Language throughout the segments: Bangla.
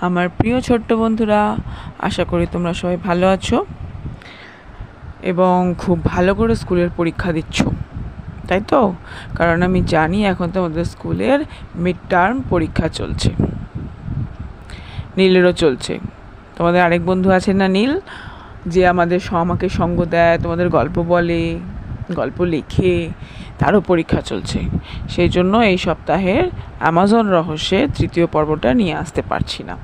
আমার প্রিয় ছোট্ট বন্ধুরা, আশা করি তোমরা সবাই ভালো আছো এবং খুব ভালো করে স্কুলের পরীক্ষা দিচ্ছ, তাই তো? কারণ আমি জানি এখন তোমাদের স্কুলের মিড টার্ম পরীক্ষা চলছে, নীলেরও চলছে। তোমাদের আরেক বন্ধু আছে না নীল, যে আমাকে সঙ্গ দেয়, তোমাদের গল্প বলে, গল্প লেখে, তারও পরীক্ষা চলছে। সেই জন্য এই সপ্তাহের অ্যামাজন রহস্যের তৃতীয় পর্বটা নিয়ে আসতে পারছি না,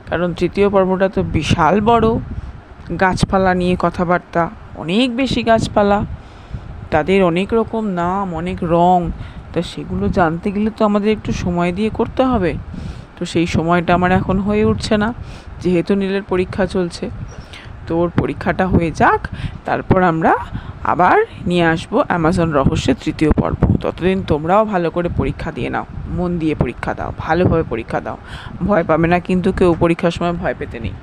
কারণ তৃতীয় পর্বটা তো বিশাল বড়। গাছপালা নিয়ে কথাবার্তা, অনেক বেশি গাছপালা, তাদের অনেক রকম নাম, অনেক রং, তা সেগুলো জানতে গেলে তো আমাদের একটু সময় দিয়ে করতে হবে। তো সেই সময়টা আমার এখন হয়ে উঠছে না, যেহেতু নীলের পরীক্ষা চলছে। তো ওর পরীক্ষাটা হয়ে যাক, তারপর আমরা আবার নিয়ে আসবো অ্যামাজন রহস্যের তৃতীয় পর্ব। ততদিন তোমরাও ভালো করে পরীক্ষা দিয়ে নাও, মন দিয়ে পরীক্ষা দাও, ভালোভাবে পরীক্ষা দাও, ভয় পাবে না কিন্তু কেউ, পরীক্ষার সময় ভয় পেতে নেই।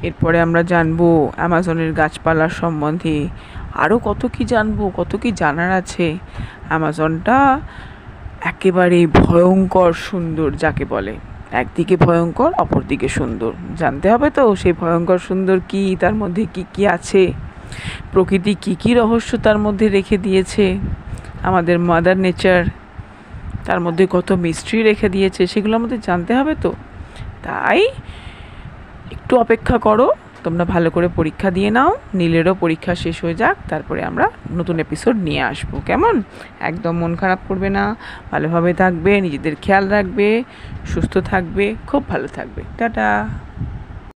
এরপরে আমরা জানবো অ্যামাজনের গাছপালার সম্বন্ধে, আরও কত কি জানবো, কত কি জানার আছে। অ্যামাজনটা একেবারে ভয়ঙ্কর সুন্দর, যাকে বলে একদিকে ভয়ঙ্কর অপরদিকে সুন্দর। জানতে হবে তো সেই ভয়ঙ্কর সুন্দর কি, তার মধ্যে কি কি আছে, প্রকৃতি কি কি রহস্য তার মধ্যে রেখে দিয়েছে, আমাদের মাদার নেচার তার মধ্যে কত মিস্ট্রি রেখে দিয়েছে, সেগুলো আমাদের জানতে হবে তো। তাই একটু অপেক্ষা করো, তোমরা ভালো করে পরীক্ষা দিয়ে নাও, নীলেরও পরীক্ষা শেষ হয়ে যাক, তারপরে আমরা নতুন এপিসোড নিয়ে আসবো। কেমন? একদম মন খারাপ করবে না, ভালোভাবে থাকবে, নিজেদের খেয়াল রাখবে, সুস্থ থাকবে, খুব ভালো থাকবে। টাটা।